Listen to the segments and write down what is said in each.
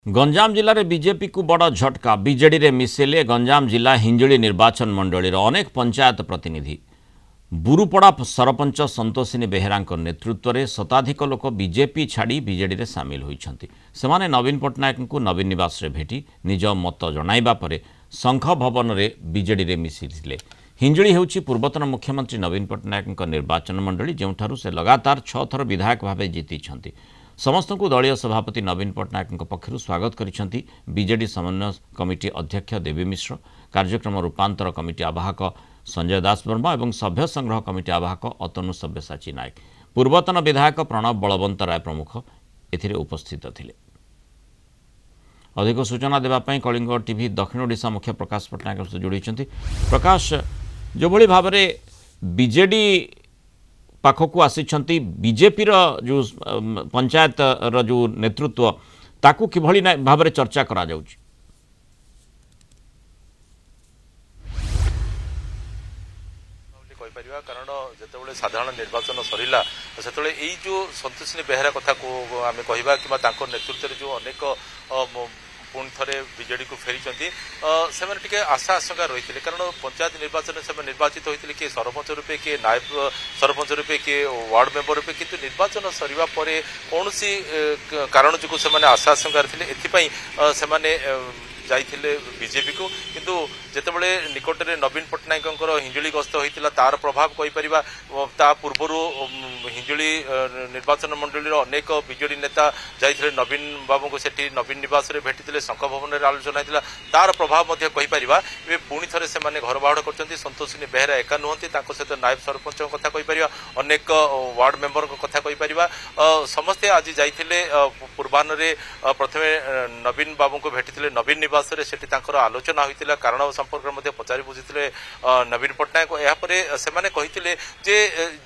गंजाम जिले में बीजेपी को बड़ झटका बीजेडी रे मिसेले गंजाम जिला हिंजली निर्वाचन मंडली अनेक पंचायत प्रतिनिधि बुरुपड़ा सरपंच संतोषिनी बेहेरा नेतृत्व में शताधिक लोक बीजेपी छाड़ी बीजेडी रे सामिल होइछंती। सेमाने नवीन पट्टनायक को नवीन निवास रे भेटी निज मत जणाइबा परे संघ भवन रे बीजेडी रे मिसिले। हिंजली हेउछि पूर्वतन मुख्यमंत्री नवीन पट्टनायक निर्वाचन मंडली जेउठारु से लगातार 6 थर विधायक भाव जीति। समस्त को दलीय सभापति नवीन पट्टनायक पक्षर स्वागत करिसेंती बीजेडी समन्वय कमिटी अध्यक्ष देवी मिश्र, कार्यक्रम रूपांतर कमिटी आवाहक संजय दास वर्मा और सभ्य संग्रह कमिटी आवाहक अतनु सब्यसाची नायक, पूर्वतन विधायक प्रणव बलवंत राय प्रमुख एथिरे उपस्थित थिले। अधिक सूचना देवाई कलिंग टीवी दक्षिण ओडिशा मुख्य प्रकाश पट्टनायक सहित जोड़ी। प्रकाश, जो भली भाव में बीजेडी पाखक आसी बीजेपी जो पंचायत जो नेतृत्व ताकू किभली भाव में चर्चा करा जाउछि? कारण जिते साधारण निर्वाचन सरला से जो संतोषिनी बेहेरा कथा को आम कहवा कि नेतृत्व जो अनेक पुणी थे बीजेडी को फेरी से आशा आशंका रही है। कारण पंचायत निर्वाचन से निर्वाचित होते किए सरपंच रूपे किए नायब सरपंच रूपे किए वार्ड मेंबर रूपे, किंतु निर्वाचन सरिबा परे कौन सी कारण जो से आशा आशंका से जाइथिले बीजेपी को, किंतु जेतेबेले निकटरे नवीन पट्टनायक हिंजली गस्त होइतिला तार प्रभाव कहि परिबा। ता पूर्वरु हिंजली निर्वाचन मंडली अनेक बीजेडी नेता जाइथिले नवीन बाबू को सेठी नवीन निवास रे भेटिथिले, शंख भवन रे आलोचना होइतिला, तार प्रभाव मध्ये कहि परिबा। ए पुणी थरे से माने घर बाहड़ करचंती। संतोषिनी बेहेरा एका नुहंती, ताको सहित नायब सरपंच कथा कहि परिबा, अनेक वार्ड मेंबर को कथा कहि परिबा। समस्ते आज जाइथिले पूर्वाह्न रे प्रथमे नवीन बाबू को भेटिथिले नवीन आलोचना होता, कारण संपर्क में पचारि बुझीते नवीन पट्टनायक। यापर से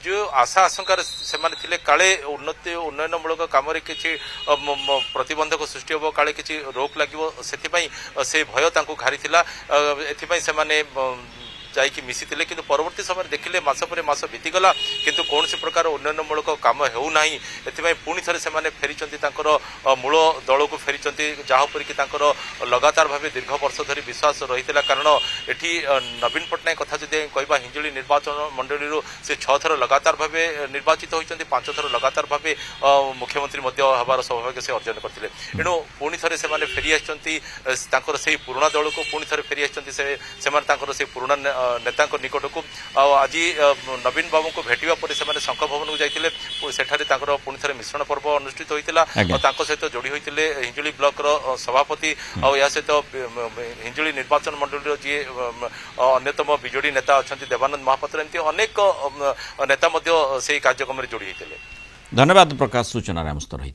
जो आशा आशंका से काले उन्नति उन्नयनमूलक कम किसी प्रतिबंधक सृष्टि हम, काले किसी रोक लगे से भय घारी से जाइकी मिसिले, किंतु परवर्ती समय देखिले मास पर मास बीतीगला किंतु कौन सी प्रकार उन्नयनमूलक काम होना पुणी थे से फेरी मूल दल को फेरी जहाँपर कि लगातार भाव दीर्घ वर्ष धरी विश्वास रही है। कारण ये नवीन पट्टनायक कथा जो कहवा हिंजली निर्वाचन मंडली से 6 थर लगातार भाव निर्वाचित होती, 5 थर लगातार भाव मुख्यमंत्री हबार सौभाग्य से अर्जन करते। एणु पुणी थे से फेरी आसी पुराणा दल को पुणी थे फेरी आसी पुराणा नेता निकट को। आज नवीन बाबू को भेटा पर से शंख भवन को जाइए, सेठारे पुणी थे मिश्रण पर्व अनुष्ठित होता, सहित जोड़ी होते हिंजली ब्लॉक सभापति या सहित हिंजली निर्वाचन मंडली जी अन्यतम बीजेडी नेता अच्छा देवानंद महापात्र, एमती अनेक नेता से कार्यक्रम जोड़ी होते। धन्यवाद प्रकाश, सूचना रही।